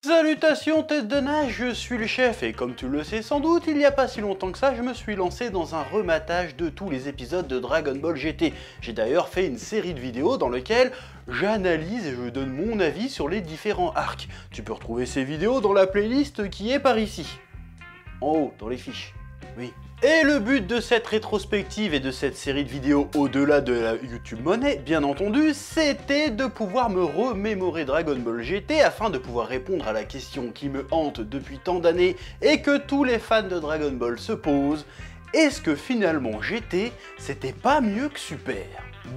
Salutations tête de nage, je suis le chef et comme tu le sais sans doute, il n'y a pas si longtemps que ça, je me suis lancé dans un rematage de tous les épisodes de Dragon Ball GT. J'ai d'ailleurs fait une série de vidéos dans lesquelles j'analyse et je donne mon avis sur les différents arcs. Tu peux retrouver ces vidéos dans la playlist qui est par ici. En haut, dans les fiches. Oui. Et le but de cette rétrospective et de cette série de vidéos au-delà de la YouTube Money, bien entendu, c'était de pouvoir me remémorer Dragon Ball GT afin de pouvoir répondre à la question qui me hante depuis tant d'années et que tous les fans de Dragon Ball se posent. Est-ce que finalement GT, c'était pas mieux que Super ?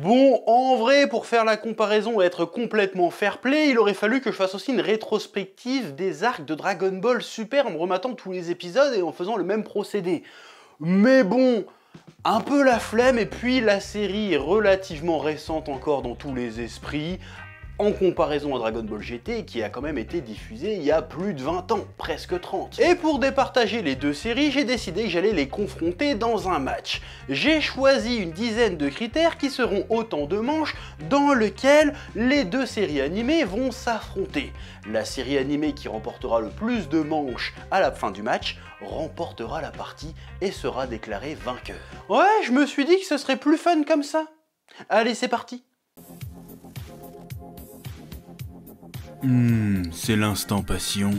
Bon, en vrai, pour faire la comparaison et être complètement fair-play, il aurait fallu que je fasse aussi une rétrospective des arcs de Dragon Ball Super en me rematant tous les épisodes et en faisant le même procédé. Mais bon, un peu la flemme, et puis la série est relativement récente encore dans tous les esprits, en comparaison à Dragon Ball GT qui a quand même été diffusé il y a plus de 20 ans, presque 30. Et pour départager les deux séries, j'ai décidé que j'allais les confronter dans un match. J'ai choisi une dizaine de critères qui seront autant de manches dans lesquelles les deux séries animées vont s'affronter. La série animée qui remportera le plus de manches à la fin du match remportera la partie et sera déclarée vainqueur. Ouais, je me suis dit que ce serait plus fun comme ça. Allez, c'est parti. C'est l'instant passion.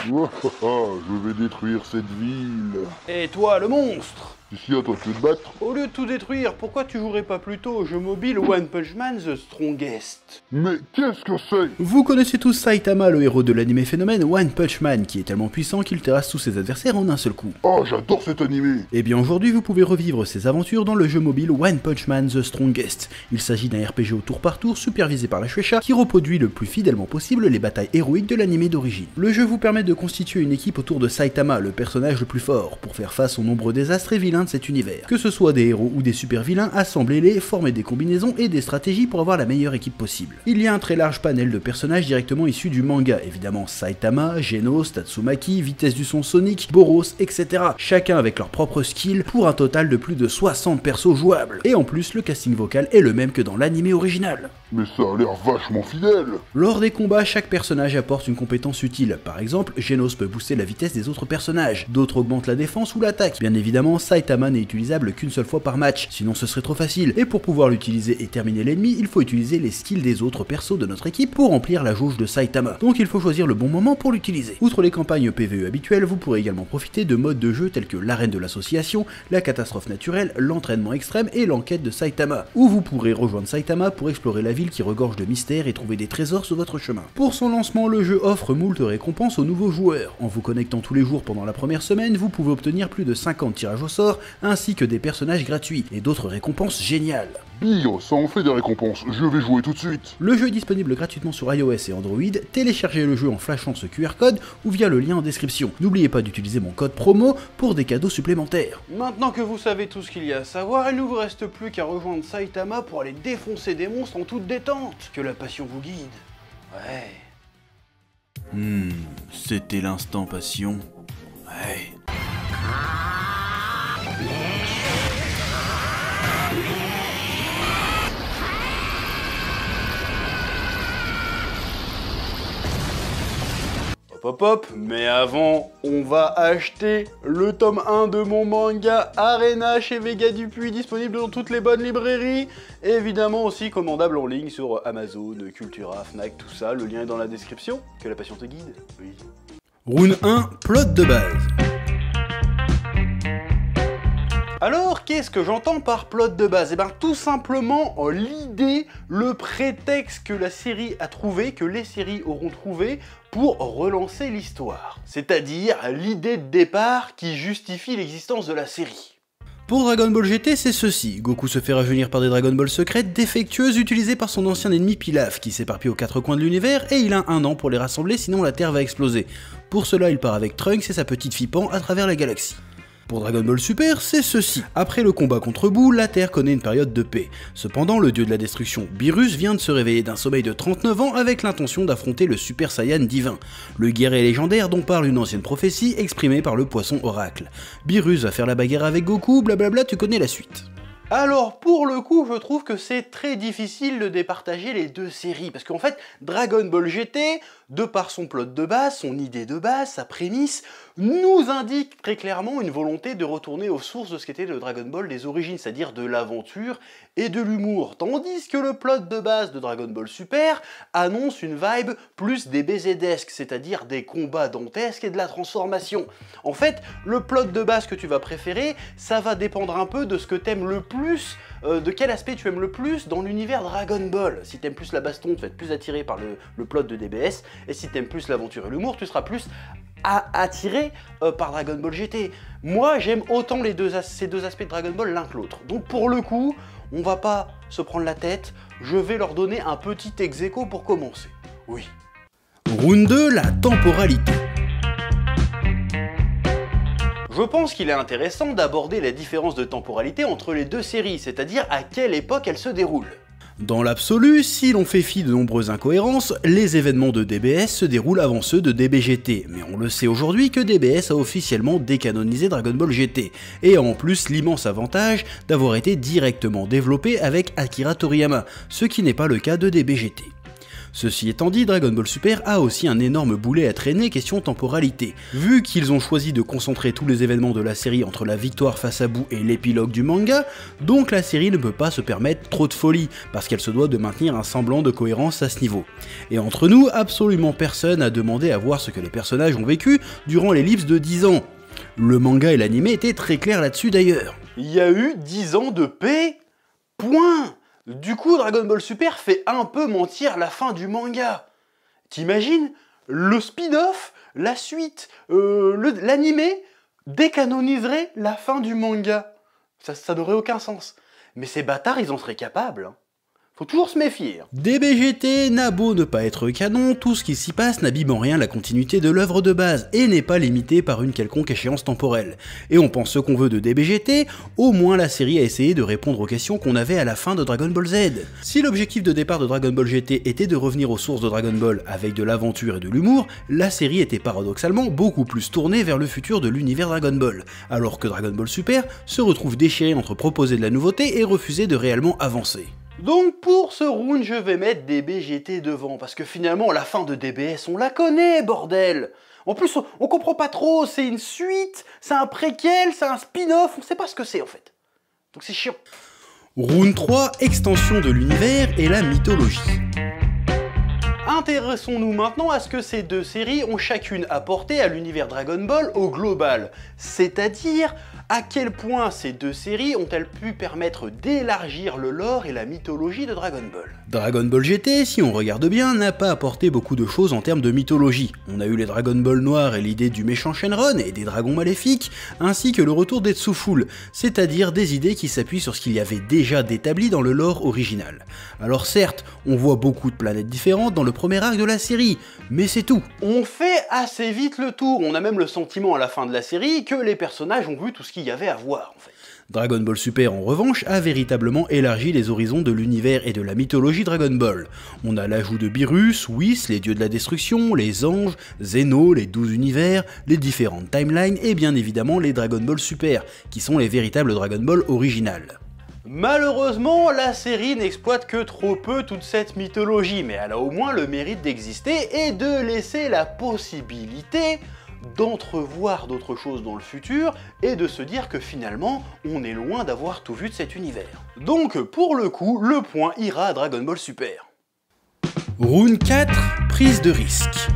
Je vais détruire cette ville. Et toi, le monstre? Ici, à toi de te battre. Au lieu de tout détruire, pourquoi tu jouerais pas plutôt au jeu mobile One Punch Man The Strongest? Mais qu'est-ce que c'est? Vous connaissez tous Saitama, le héros de l'anime phénomène One Punch Man, qui est tellement puissant qu'il terrasse tous ses adversaires en un seul coup. Oh, j'adore cet animé. Et bien aujourd'hui, vous pouvez revivre ses aventures dans le jeu mobile One Punch Man The Strongest. Il s'agit d'un RPG au tour par tour supervisé par la Shueisha qui reproduit le plus fidèlement possible les batailles héroïques de l'anime d'origine. Le jeu vous permet de constituer une équipe autour de Saitama, le personnage le plus fort, pour faire face aux nombreux désastres et vilains de cet univers. Que ce soit des héros ou des super vilains, assemblez-les, formez des combinaisons et des stratégies pour avoir la meilleure équipe possible. Il y a un très large panel de personnages directement issus du manga, évidemment Saitama, Genos, Tatsumaki, Vitesse du son Sonic, Boros, etc. Chacun avec leur propre skill pour un total de plus de 60 persos jouables. Et en plus, le casting vocal est le même que dans l'anime original. Mais ça a l'air vachement fidèle. Lors des combats, chaque personnage apporte une compétence utile. Par exemple, Genos peut booster la vitesse des autres personnages, d'autres augmentent la défense ou l'attaque. Bien évidemment, Saitama n'est utilisable qu'une seule fois par match, sinon ce serait trop facile. Et pour pouvoir l'utiliser et terminer l'ennemi, il faut utiliser les skills des autres persos de notre équipe pour remplir la jauge de Saitama. Donc il faut choisir le bon moment pour l'utiliser. Outre les campagnes PvE habituelles, vous pourrez également profiter de modes de jeu tels que l'arène de l'association, la catastrophe naturelle, l'entraînement extrême et l'enquête de Saitama, où vous pourrez rejoindre Saitama pour explorer la ville qui regorge de mystères et trouver des trésors sur votre chemin. Pour son lancement, le jeu offre moult récompenses aux nouveaux joueurs. En vous connectant tous les jours pendant la première semaine, vous pouvez obtenir plus de 50 tirages au sort, ainsi que des personnages gratuits, et d'autres récompenses géniales. Bio, ça en fait des récompenses, je vais jouer tout de suite. Le jeu est disponible gratuitement sur iOS et Android, téléchargez le jeu en flashant ce QR code ou via le lien en description. N'oubliez pas d'utiliser mon code promo pour des cadeaux supplémentaires. Maintenant que vous savez tout ce qu'il y a à savoir, il ne vous reste plus qu'à rejoindre Saitama pour aller défoncer des monstres en toute détente. Que la passion vous guide. Ouais. C'était l'instant passion. Ouais. Hop, mais avant, on va acheter le tome 1 de mon manga Arena chez Vega Dupuis, disponible dans toutes les bonnes librairies, et évidemment aussi commandable en ligne sur Amazon, Cultura, Fnac, tout ça, le lien est dans la description. Que la passion te guide. Oui. Rune 1, plot de base. Alors, qu'est-ce que j'entends par plot de base? Eh ben, tout simplement l'idée, le prétexte que la série a trouvé, que les séries auront trouvé pour relancer l'histoire. C'est-à-dire l'idée de départ qui justifie l'existence de la série. Pour Dragon Ball GT, c'est ceci. Goku se fait rajeunir par des Dragon Ball secrètes défectueuses utilisées par son ancien ennemi Pilaf, qui s'éparpille aux quatre coins de l'univers, et il a 1 an pour les rassembler, sinon la Terre va exploser. Pour cela, il part avec Trunks et sa petite fille Pan à travers la galaxie. Pour Dragon Ball Super, c'est ceci. Après le combat contre Buu, la Terre connaît une période de paix. Cependant, le dieu de la destruction, Beerus, vient de se réveiller d'un sommeil de 39 ans avec l'intention d'affronter le Super Saiyan divin, le guerrier légendaire dont parle une ancienne prophétie exprimée par le poisson oracle. Beerus va faire la bagarre avec Goku, blablabla, tu connais la suite. Alors pour le coup, je trouve que c'est très difficile de départager les deux séries, parce qu'en fait, Dragon Ball GT de par son plot de base, son idée de base, sa prémisse, nous indique très clairement une volonté de retourner aux sources de ce qu'était le Dragon Ball des origines, c'est-à-dire de l'aventure et de l'humour. Tandis que le plot de base de Dragon Ball Super annonce une vibe plus DBZ-esque, c'est-à-dire des combats dantesques et de la transformation. En fait, le plot de base que tu vas préférer, ça va dépendre un peu de ce que t'aimes le plus, de quel aspect tu aimes le plus dans l'univers Dragon Ball. Si t'aimes plus la baston, tu vas être plus attiré par le plot de DBS, et si t'aimes plus l'aventure et l'humour, tu seras plus attiré par Dragon Ball GT. Moi, j'aime autant ces deux aspects de Dragon Ball l'un que l'autre. Donc pour le coup, on va pas se prendre la tête, je vais leur donner un petit ex-aequo pour commencer. Oui. Round 2, la temporalité. Je pense qu'il est intéressant d'aborder la différence de temporalité entre les deux séries, c'est-à-dire à quelle époque elles se déroulent. Dans l'absolu, si l'on fait fi de nombreuses incohérences, les événements de DBS se déroulent avant ceux de DBGT, mais on le sait aujourd'hui que DBS a officiellement décanonisé Dragon Ball GT, et a en plus l'immense avantage d'avoir été directement développé avec Akira Toriyama, ce qui n'est pas le cas de DBGT. Ceci étant dit, Dragon Ball Super a aussi un énorme boulet à traîner question temporalité. Vu qu'ils ont choisi de concentrer tous les événements de la série entre la victoire face à Boo et l'épilogue du manga, donc la série ne peut pas se permettre trop de folie, parce qu'elle se doit de maintenir un semblant de cohérence à ce niveau. Et entre nous, absolument personne n'a demandé à voir ce que les personnages ont vécu durant l'ellipse de 10 ans. Le manga et l'anime étaient très clairs là-dessus d'ailleurs. Il y a eu 10 ans de paix, point. Du coup, Dragon Ball Super fait un peu mentir la fin du manga. T'imagines? Le spin-off, la suite, l'animé décanoniserait la fin du manga. Ça n'aurait aucun sens. Mais ces bâtards, ils en seraient capables. Hein. Faut toujours se méfier. DBGT n'a beau ne pas être canon, tout ce qui s'y passe n'abîme en rien la continuité de l'œuvre de base et n'est pas limité par une quelconque échéance temporelle. Et on pense ce qu'on veut de DBGT, au moins la série a essayé de répondre aux questions qu'on avait à la fin de Dragon Ball Z. Si l'objectif de départ de Dragon Ball GT était de revenir aux sources de Dragon Ball avec de l'aventure et de l'humour, la série était paradoxalement beaucoup plus tournée vers le futur de l'univers Dragon Ball, alors que Dragon Ball Super se retrouve déchiré entre proposer de la nouveauté et refuser de réellement avancer. Donc pour ce round, je vais mettre DBGT devant, parce que finalement la fin de DBS, on la connaît, bordel. En plus, on comprend pas trop, c'est une suite, c'est un préquel, c'est un spin-off, on sait pas ce que c'est en fait. Donc c'est chiant. Round 3, extension de l'univers et la mythologie. Intéressons-nous maintenant à ce que ces deux séries ont chacune apporté à l'univers Dragon Ball au global, c'est-à-dire à quel point ces deux séries ont-elles pu permettre d'élargir le lore et la mythologie de Dragon Ball. Dragon Ball GT, si on regarde bien, n'a pas apporté beaucoup de choses en termes de mythologie. On a eu les Dragon Ball noirs et l'idée du méchant Shenron et des dragons maléfiques, ainsi que le retour des Tsu-Ful, c'est-à-dire des idées qui s'appuient sur ce qu'il y avait déjà d'établi dans le lore original. Alors certes, on voit beaucoup de planètes différentes dans le premier arc de la série, mais c'est tout. On fait assez vite le tour, on a même le sentiment à la fin de la série que les personnages ont vu tout ce qu'il y avait à voir en fait. Dragon Ball Super en revanche a véritablement élargi les horizons de l'univers et de la mythologie Dragon Ball. On a l'ajout de Beerus, Whis, les dieux de la destruction, les anges, Zeno, les 12 univers, les différentes timelines et bien évidemment les Dragon Ball Super, qui sont les véritables Dragon Ball originales. Malheureusement, la série n'exploite que trop peu toute cette mythologie, mais elle a au moins le mérite d'exister et de laisser la possibilité d'entrevoir d'autres choses dans le futur et de se dire que finalement, on est loin d'avoir tout vu de cet univers. Donc, pour le coup, le point ira à Dragon Ball Super. Round 4, prise de risque.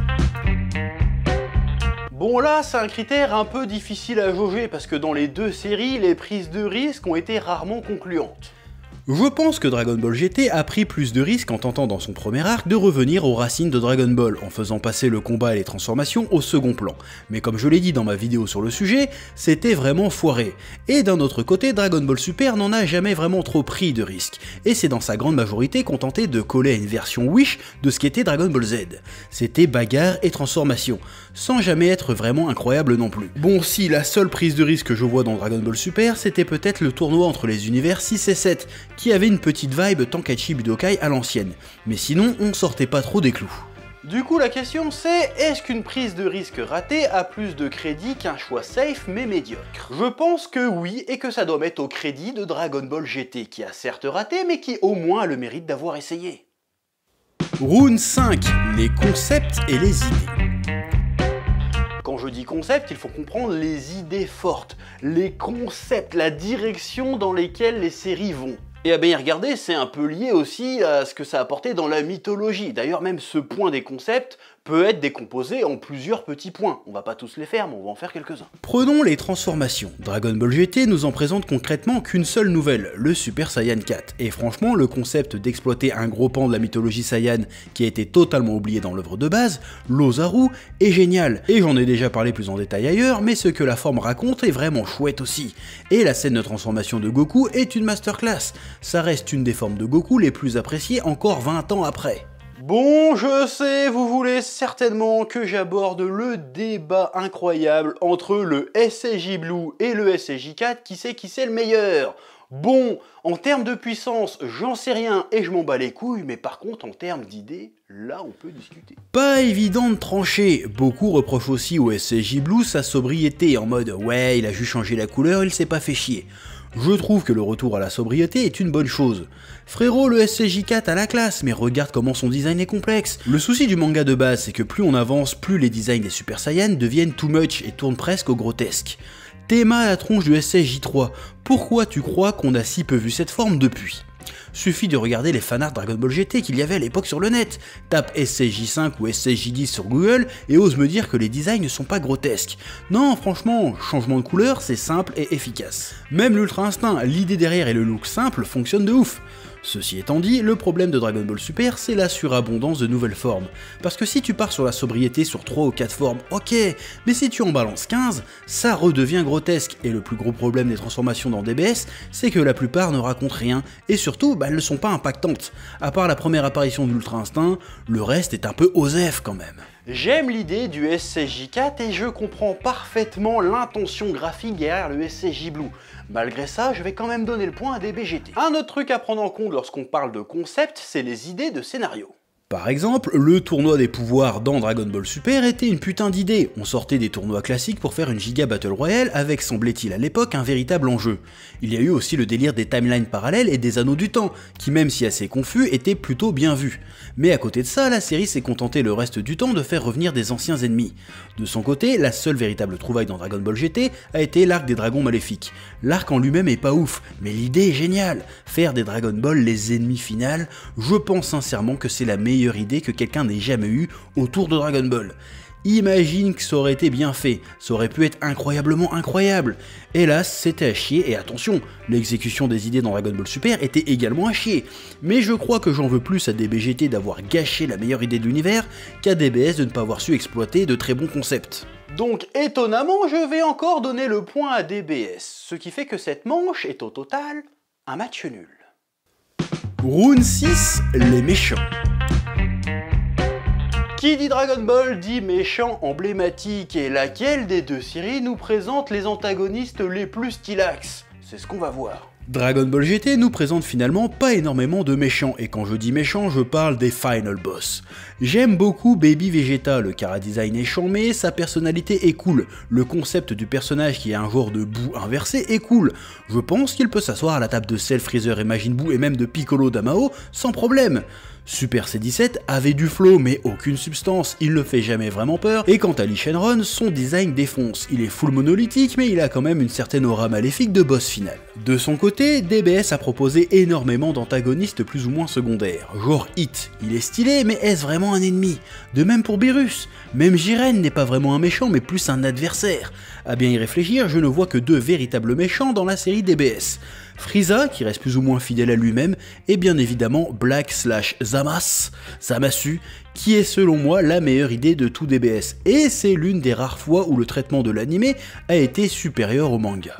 Bon là, c'est un critère un peu difficile à jauger parce que dans les deux séries, les prises de risque ont été rarement concluantes. Je pense que Dragon Ball GT a pris plus de risques en tentant dans son premier arc de revenir aux racines de Dragon Ball, en faisant passer le combat et les transformations au second plan. Mais comme je l'ai dit dans ma vidéo sur le sujet, c'était vraiment foiré. Et d'un autre côté, Dragon Ball Super n'en a jamais vraiment trop pris de risques, et c'est dans sa grande majorité contenté de coller à une version Wish de ce qu'était Dragon Ball Z. C'était bagarre et transformation, sans jamais être vraiment incroyable non plus. Bon, si la seule prise de risque que je vois dans Dragon Ball Super, c'était peut-être le tournoi entre les univers 6 et 7, qui avait une petite vibe Tenkaichi Budokai à l'ancienne, mais sinon on sortait pas trop des clous. Du coup la question c'est, est-ce qu'une prise de risque ratée a plus de crédit qu'un choix safe mais médiocre? Je pense que oui, et que ça doit mettre au crédit de Dragon Ball GT, qui a certes raté mais qui au moins a le mérite d'avoir essayé. Rune 5, les concepts et les idées. Quand je dis concept, il faut comprendre les idées fortes, les concepts, la direction dans lesquelles les séries vont. Et à bien y regarder, c'est un peu lié aussi à ce que ça a apporté dans la mythologie. D'ailleurs, même ce point des concepts peut être décomposé en plusieurs petits points. On va pas tous les faire, mais on va en faire quelques-uns. Prenons les transformations. Dragon Ball GT nous en présente concrètement qu'une seule nouvelle, le Super Saiyan 4. Et franchement, le concept d'exploiter un gros pan de la mythologie Saiyan qui a été totalement oublié dans l'œuvre de base, l'Ozaru, est génial. Et j'en ai déjà parlé plus en détail ailleurs, mais ce que la forme raconte est vraiment chouette aussi. Et la scène de transformation de Goku est une masterclass. Ça reste une des formes de Goku les plus appréciées encore 20 ans après. Bon, je sais, vous voulez certainement que j'aborde le débat incroyable entre le SSJ Blue et le SSJ 4, qui c'est le meilleur. Bon, en termes de puissance, j'en sais rien et je m'en bats les couilles, mais par contre, en termes d'idées, là on peut discuter. Pas évident de trancher, beaucoup reprochent aussi au SSJ Blue sa sobriété, en mode ouais, il a juste changé la couleur, il s'est pas fait chier. Je trouve que le retour à la sobriété est une bonne chose. Frérot, le SSJ4 a la classe, mais regarde comment son design est complexe. Le souci du manga de base, c'est que plus on avance, plus les designs des Super Saiyan deviennent too much et tournent presque au grotesque. Théma à la tronche du SSJ3, pourquoi tu crois qu'on a si peu vu cette forme depuis ? Suffit de regarder les fanarts Dragon Ball GT qu'il y avait à l'époque sur le net. Tape SSJ5 ou SSJ10 sur Google et ose me dire que les designs ne sont pas grotesques. Non, franchement, changement de couleur, c'est simple et efficace. Même l'Ultra Instinct, l'idée derrière et le look simple fonctionnent de ouf. Ceci étant dit, le problème de Dragon Ball Super, c'est la surabondance de nouvelles formes. Parce que si tu pars sur la sobriété sur 3 ou 4 formes, ok, mais si tu en balances 15, ça redevient grotesque. Et le plus gros problème des transformations dans DBS, c'est que la plupart ne racontent rien, et surtout, elles ne sont pas impactantes. À part la première apparition de l'Ultra Instinct, le reste est un peu osef quand même. J'aime l'idée du SSJ4 et je comprends parfaitement l'intention graphique derrière le SSJ Blue. Malgré ça, je vais quand même donner le point à DBGT. Un autre truc à prendre en compte lorsqu'on parle de concept, c'est les idées de scénario. Par exemple, le tournoi des pouvoirs dans Dragon Ball Super était une putain d'idée. On sortait des tournois classiques pour faire une giga battle royale avec, semblait-il à l'époque, un véritable enjeu. Il y a eu aussi le délire des timelines parallèles et des anneaux du temps, qui même si assez confus, étaient plutôt bien vus. Mais à côté de ça, la série s'est contentée le reste du temps de faire revenir des anciens ennemis. De son côté, la seule véritable trouvaille dans Dragon Ball GT a été l'arc des dragons maléfiques. L'arc en lui-même est pas ouf, mais l'idée est géniale. Faire des Dragon Ball les ennemis finales, je pense sincèrement que c'est la meilleure idée que quelqu'un n'ait jamais eue autour de Dragon Ball. Imagine que ça aurait été bien fait, ça aurait pu être incroyablement incroyable. Hélas, c'était à chier, et attention, l'exécution des idées dans Dragon Ball Super était également à chier. Mais je crois que j'en veux plus à DBGT d'avoir gâché la meilleure idée de l'univers qu'à DBS de ne pas avoir su exploiter de très bons concepts. Donc étonnamment, je vais encore donner le point à DBS, ce qui fait que cette manche est au total un match nul. Rune 6, les méchants. Qui dit Dragon Ball dit méchant emblématique, et laquelle des deux séries nous présente les antagonistes les plus stylax? C'est ce qu'on va voir. Dragon Ball GT nous présente finalement pas énormément de méchants, et quand je dis méchants, je parle des final boss. J'aime beaucoup Baby Vegeta, le chara-design est chambé, sa personnalité est cool, le concept du personnage qui est un genre de boue inversé est cool, je pense qu'il peut s'asseoir à la table de Cell, Freezer et Majin Buu et même de Piccolo Damao sans problème. Super C17 avait du flow mais aucune substance, il ne fait jamais vraiment peur, et quant à Lee Shenron, son design défonce. Il est full monolithique mais il a quand même une certaine aura maléfique de boss final. De son côté, DBS a proposé énormément d'antagonistes plus ou moins secondaires, genre Hit, il est stylé mais est-ce vraiment un ennemi? De même pour Beerus, même Jiren n'est pas vraiment un méchant mais plus un adversaire. À bien y réfléchir, je ne vois que deux véritables méchants dans la série DBS. Frieza, qui reste plus ou moins fidèle à lui-même, et bien évidemment Zamasu, qui est selon moi la meilleure idée de tout DBS, et c'est l'une des rares fois où le traitement de l'anime a été supérieur au manga.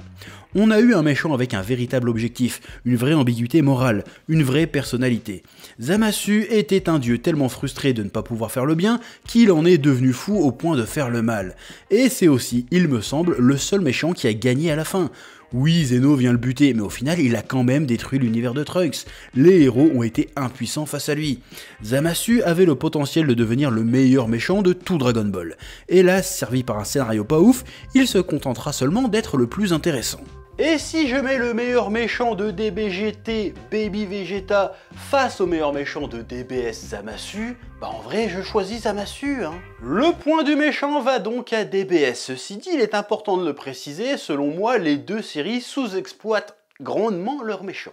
On a eu un méchant avec un véritable objectif, une vraie ambiguïté morale, une vraie personnalité. Zamasu était un dieu tellement frustré de ne pas pouvoir faire le bien qu'il en est devenu fou au point de faire le mal. Et c'est aussi, il me semble, le seul méchant qui a gagné à la fin. Oui, Zeno vient le buter, mais au final, il a quand même détruit l'univers de Trunks. Les héros ont été impuissants face à lui. Zamasu avait le potentiel de devenir le meilleur méchant de tout Dragon Ball. Hélas, servi par un scénario pas ouf, il se contentera seulement d'être le plus intéressant. Et si je mets le meilleur méchant de DBGT, Baby Vegeta, face au meilleur méchant de DBS Zamasu, bah en vrai je choisis Zamasu, hein. Le point du méchant va donc à DBS. Ceci dit, il est important de le préciser, selon moi, les deux séries sous-exploitent grandement leurs méchants.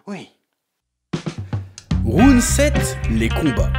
Oui. Round 7, les combats.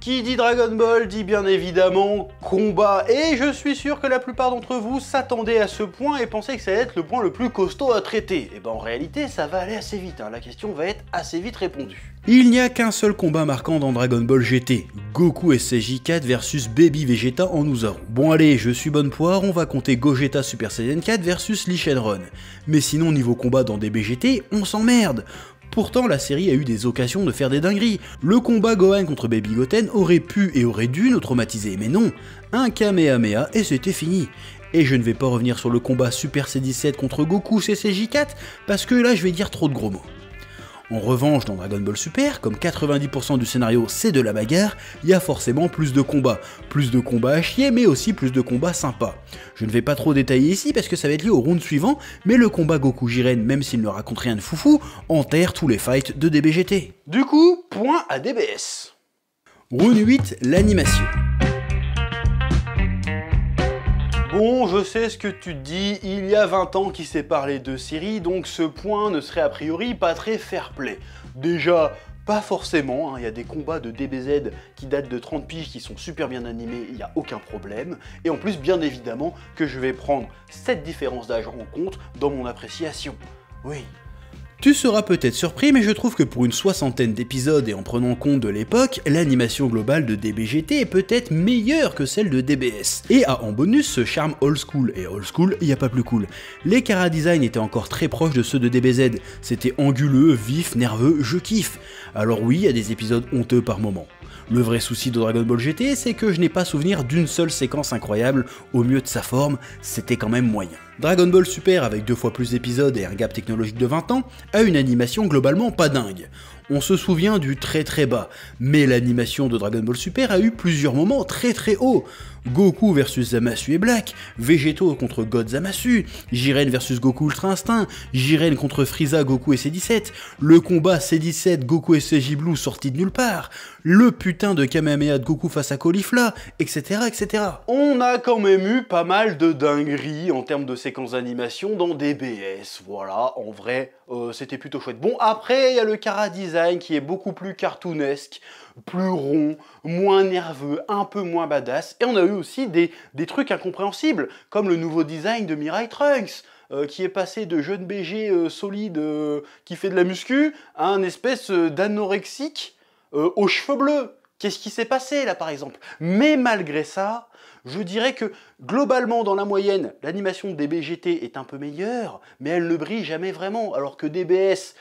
Qui dit Dragon Ball dit bien évidemment combat, et je suis sûr que la plupart d'entre vous s'attendaient à ce point et pensaient que ça allait être le point le plus costaud à traiter. Et ben en réalité ça va aller assez vite, hein. La question va être assez vite répondue. Il n'y a qu'un seul combat marquant dans Dragon Ball GT, Goku SSJ4 versus Baby Vegeta en Oozaru. Bon allez, je suis bonne poire, on va compter Gogeta Super Saiyan 4 versus Lee Shenron. Mais sinon niveau combat dans DBGT, on s'emmerde. Pourtant, la série a eu des occasions de faire des dingueries. Le combat Gohan contre Baby Goten aurait pu et aurait dû nous traumatiser, mais non, un Kamehameha et c'était fini. Et je ne vais pas revenir sur le combat Super C17 contre Goku CCJ4, parce que là je vais dire trop de gros mots. En revanche, dans Dragon Ball Super, comme 90% du scénario c'est de la bagarre, il y a forcément plus de combats. Plus de combats à chier, mais aussi plus de combats sympas. Je ne vais pas trop détailler ici parce que ça va être lié au round suivant, mais le combat Goku-Jiren, même s'il ne raconte rien de foufou, enterre tous les fights de DBGT. Du coup, point à DBS. Round 8, l'animation. Bon, je sais ce que tu te dis, il y a 20 ans qu'il s'est parlé de séries, donc ce point ne serait a priori pas très fair-play. Déjà, pas forcément, hein, il y a des combats de DBZ qui datent de 30 piges qui sont super bien animés, il n'y a aucun problème. Et en plus, bien évidemment, que je vais prendre cette différence d'âge en compte dans mon appréciation. Oui. Tu seras peut-être surpris, mais je trouve que pour une soixantaine d'épisodes et en prenant compte de l'époque, l'animation globale de DBGT est peut-être meilleure que celle de DBS. Et a en bonus ce charme old school, et old school, y a pas plus cool. Les chara-design étaient encore très proches de ceux de DBZ, c'était anguleux, vif, nerveux, je kiffe. Alors oui, il y a des épisodes honteux par moment. Le vrai souci de Dragon Ball GT, c'est que je n'ai pas souvenir d'une seule séquence incroyable, au mieux de sa forme, c'était quand même moyen. Dragon Ball Super, avec 2 fois plus d'épisodes et un gap technologique de 20 ans, a une animation globalement pas dingue. On se souvient du très très bas, mais l'animation de Dragon Ball Super a eu plusieurs moments très très hauts. Goku versus Zamasu et Black, Végéto contre God Zamasu, Jiren versus Goku Ultra Instinct, Jiren contre Frieza, Goku et C17, le combat C17 Goku et CJ Blue sorti de nulle part, le putain de Kamehameha de Goku face à Caulifla, etc. etc. On a quand même eu pas mal de dingueries en termes de séquences d'animation dans DBS, voilà, en vrai, c'était plutôt chouette. Bon, après, il y a le chara-design qui est beaucoup plus cartoonesque, plus rond, moins nerveux, un peu moins badass, et on a eu aussi des trucs incompréhensibles, comme le nouveau design de Mirai Trunks, qui est passé de jeune BG solide qui fait de la muscu à un espèce d'anorexique aux cheveux bleus. Qu'est-ce qui s'est passé là par exemple? Mais malgré ça, je dirais que globalement dans la moyenne, l'animation de DBGT est un peu meilleure, mais elle ne brille jamais vraiment, alors que DBS,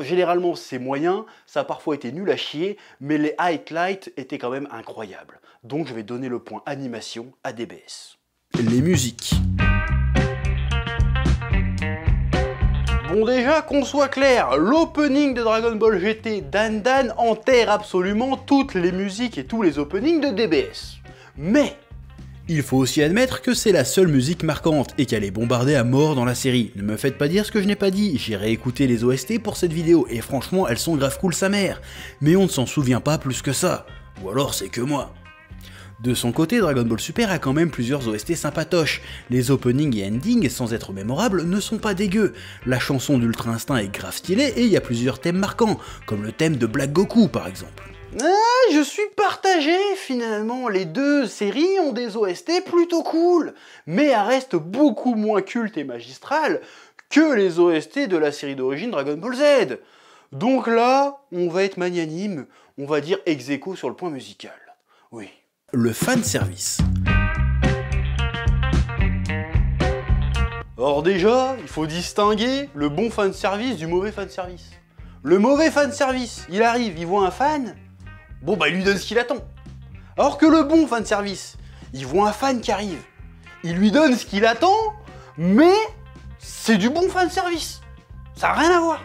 généralement c'est moyen, ça a parfois été nul à chier, mais les highlights étaient quand même incroyables. Donc je vais donner le point animation à DBS. Les musiques. Bon déjà, qu'on soit clair, l'opening de Dragon Ball GT Dan Dan enterre absolument toutes les musiques et tous les openings de DBS. Mais il faut aussi admettre que c'est la seule musique marquante et qu'elle est bombardée à mort dans la série. Ne me faites pas dire ce que je n'ai pas dit, j'ai réécouté les OST pour cette vidéo et franchement elles sont grave cool sa mère. Mais on ne s'en souvient pas plus que ça. Ou alors c'est que moi. De son côté, Dragon Ball Super a quand même plusieurs OST sympatoches. Les openings et endings, sans être mémorables, ne sont pas dégueux. La chanson d'Ultra Instinct est grave stylée et il y a plusieurs thèmes marquants, comme le thème de Black Goku par exemple. Je suis partagé finalement, les deux séries ont des OST plutôt cool, mais elles restent beaucoup moins cultes et magistrales que les OST de la série d'origine Dragon Ball Z. Donc là, on va être magnanime, on va dire ex aequo sur le point musical. Oui. Le fanservice. Or déjà, il faut distinguer le bon fanservice du mauvais fanservice. Le mauvais fanservice, il arrive, il voit un fan, bon bah il lui donne ce qu'il attend. Alors que le bon fanservice, il voit un fan qui arrive, il lui donne ce qu'il attend, mais c'est du bon fanservice. Ça n'a rien à voir.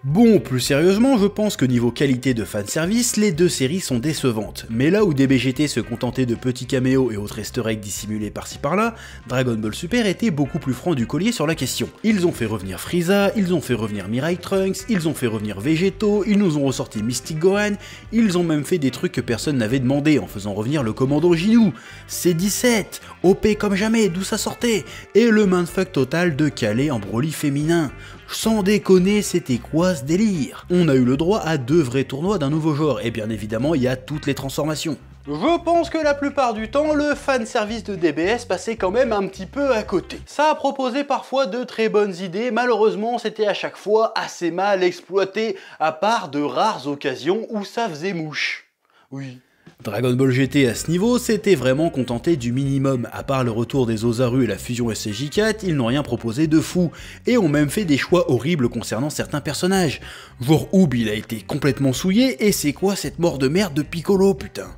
Bon, plus sérieusement, je pense que niveau qualité de fanservice, les deux séries sont décevantes. Mais là où DBGT se contentait de petits caméos et autres easter eggs dissimulés par-ci par-là, Dragon Ball Super était beaucoup plus franc du collier sur la question. Ils ont fait revenir Frieza, ils ont fait revenir Mirai Trunks, ils ont fait revenir Végéto, ils nous ont ressorti Mystic Gohan, ils ont même fait des trucs que personne n'avait demandé en faisant revenir le commando Ginou, C17, OP comme jamais, d'où ça sortait, et le mindfuck total de Calais en Broly féminin. Sans déconner, c'était quoi ce délire? On a eu le droit à 2 vrais tournois d'un nouveau genre, et bien évidemment, il y a toutes les transformations. Je pense que la plupart du temps, le fanservice de DBS passait quand même un petit peu à côté. Ça a proposé parfois de très bonnes idées, malheureusement c'était à chaque fois assez mal exploité, à part de rares occasions où ça faisait mouche. Oui. Dragon Ball GT à ce niveau s'était vraiment contenté du minimum, à part le retour des Ozaru et la fusion SCJ4, ils n'ont rien proposé de fou, et ont même fait des choix horribles concernant certains personnages. Genre Oob il a été complètement souillé, et c'est quoi cette mort de merde de Piccolo putain?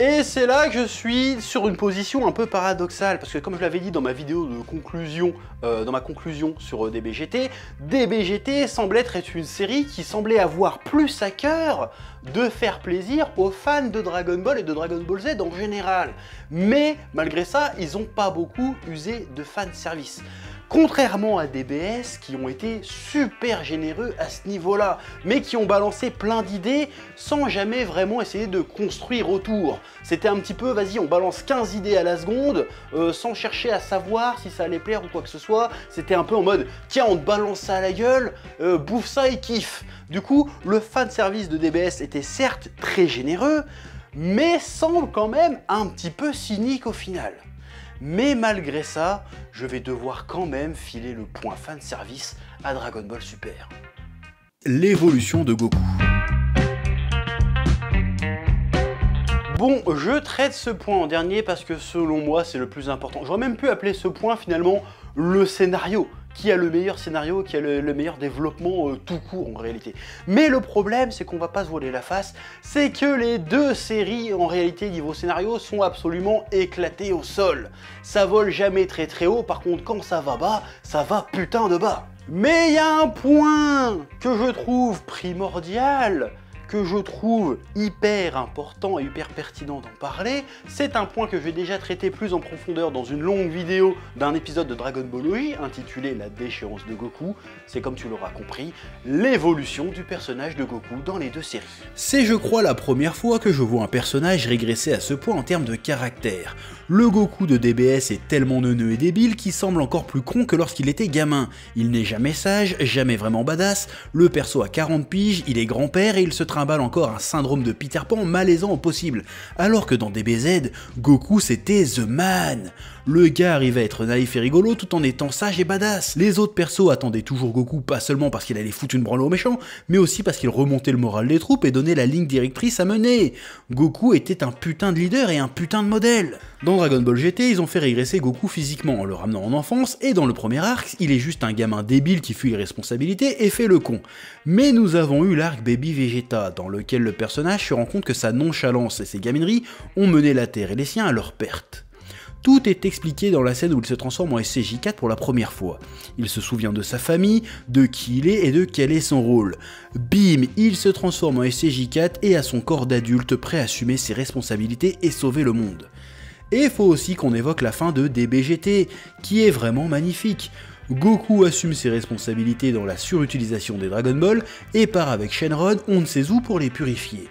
Et c'est là que je suis sur une position un peu paradoxale, parce que comme je l'avais dit dans ma vidéo de conclusion, dans ma conclusion sur DBGT, DBGT semble être une série qui semblait avoir plus à cœur de faire plaisir aux fans de Dragon Ball et de Dragon Ball Z en général. Mais malgré ça, ils n'ont pas beaucoup usé de fanservice. Contrairement à DBS qui ont été super généreux à ce niveau-là, mais qui ont balancé plein d'idées sans jamais vraiment essayer de construire autour. C'était un petit peu, vas-y, on balance 15 idées à la seconde, sans chercher à savoir si ça allait plaire ou quoi que ce soit. C'était un peu en mode, tiens, on te balance ça à la gueule, bouffe ça et kiffe. Du coup, le fanservice de DBS était certes très généreux, mais semble quand même un petit peu cynique au final. Mais malgré ça, je vais devoir quand même filer le point fanservice à Dragon Ball Super. L'évolution de Goku. Bon, je traite ce point en dernier parce que selon moi c'est le plus important. J'aurais même pu appeler ce point finalement le scénario. Qui a le meilleur scénario, qui a le meilleur développement tout court en réalité. Mais le problème, c'est qu'on va pas se voiler la face, c'est que les deux séries en réalité niveau scénario sont absolument éclatées au sol. Ça vole jamais très très haut, par contre quand ça va bas, ça va putain de bas. Mais il y a un point que je trouve primordial, que je trouve hyper important et hyper pertinent d'en parler, c'est un point que je vais déjà traiter plus en profondeur dans une longue vidéo d'un épisode de Dragon Ball OG intitulé La déchéance de Goku. C'est comme tu l'auras compris, l'évolution du personnage de Goku dans les deux séries. C'est je crois la première fois que je vois un personnage régresser à ce point en termes de caractère. Le Goku de DBS est tellement neuneux et débile qu'il semble encore plus con que lorsqu'il était gamin. Il n'est jamais sage, jamais vraiment badass, le perso a 40 piges, il est grand-père et il se trimballe encore un syndrome de Peter Pan malaisant au possible. Alors que dans DBZ, Goku c'était The Man. Le gars arrivait à être naïf et rigolo tout en étant sage et badass. Les autres persos attendaient toujours Goku pas seulement parce qu'il allait foutre une branle aux méchants, mais aussi parce qu'il remontait le moral des troupes et donnait la ligne directrice à mener. Goku était un putain de leader et un putain de modèle. Dans Dragon Ball GT, ils ont fait régresser Goku physiquement en le ramenant en enfance, et dans le premier arc, il est juste un gamin débile qui fuit les responsabilités et fait le con. Mais nous avons eu l'arc Baby Vegeta, dans lequel le personnage se rend compte que sa nonchalance et ses gamineries ont mené la Terre et les siens à leur perte. Tout est expliqué dans la scène où il se transforme en SCJ4 pour la première fois. Il se souvient de sa famille, de qui il est et de quel est son rôle. Bim, il se transforme en SCJ4 et a son corps d'adulte prêt à assumer ses responsabilités et sauver le monde. Et faut aussi qu'on évoque la fin de DBGT, qui est vraiment magnifique. Goku assume ses responsabilités dans la surutilisation des Dragon Ball et part avec Shenron on ne sait où pour les purifier.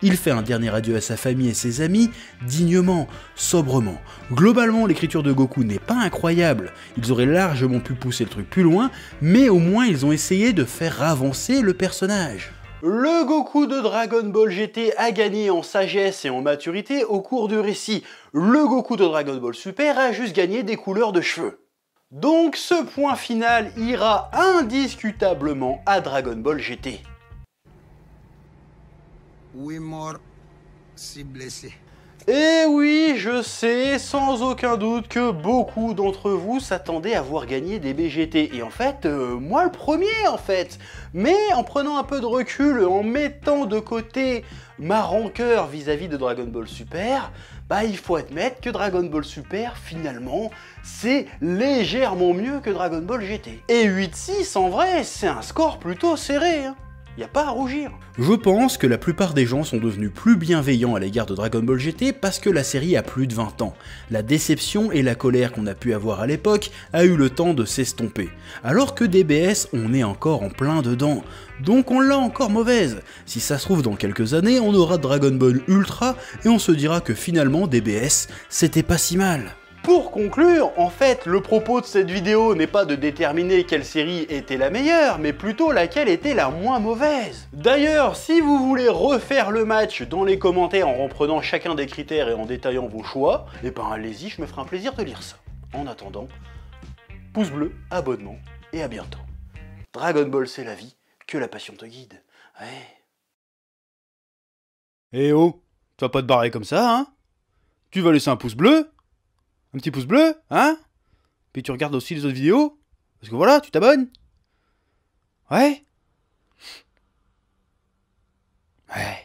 Il fait un dernier adieu à sa famille et ses amis, dignement, sobrement. Globalement, l'écriture de Goku n'est pas incroyable, ils auraient largement pu pousser le truc plus loin, mais au moins ils ont essayé de faire avancer le personnage. Le Goku de Dragon Ball GT a gagné en sagesse et en maturité au cours du récit. Le Goku de Dragon Ball Super a juste gagné des couleurs de cheveux. Donc ce point final ira indiscutablement à Dragon Ball GT. Oui, mort, si blessé. Et oui, je sais sans aucun doute que beaucoup d'entre vous s'attendaient à voir gagner des BGT. Et en fait, moi le premier en fait. Mais en prenant un peu de recul, en mettant de côté ma rancœur vis-à-vis de Dragon Ball Super, bah il faut admettre que Dragon Ball Super, finalement, c'est légèrement mieux que Dragon Ball GT. Et 8-6, en vrai, c'est un score plutôt serré, hein. Y a pas à rougir. Je pense que la plupart des gens sont devenus plus bienveillants à l'égard de Dragon Ball GT parce que la série a plus de 20 ans. La déception et la colère qu'on a pu avoir à l'époque a eu le temps de s'estomper. Alors que DBS, on est encore en plein dedans. Donc on l'a encore mauvaise. Si ça se trouve dans quelques années, on aura Dragon Ball Ultra et on se dira que finalement DBS, c'était pas si mal. Pour conclure, en fait, le propos de cette vidéo n'est pas de déterminer quelle série était la meilleure, mais plutôt laquelle était la moins mauvaise. D'ailleurs, si vous voulez refaire le match dans les commentaires en reprenant chacun des critères et en détaillant vos choix, eh ben allez-y, je me ferai un plaisir de lire ça. En attendant, pouce bleu, abonnement, et à bientôt. Dragon Ball c'est la vie, que la passion te guide. Ouais. Eh oh, tu vas pas te barrer comme ça, hein? Tu vas laisser un pouce bleu? Un petit pouce bleu, hein? Puis tu regardes aussi les autres vidéos? Parce que voilà, tu t'abonnes? Ouais? Ouais.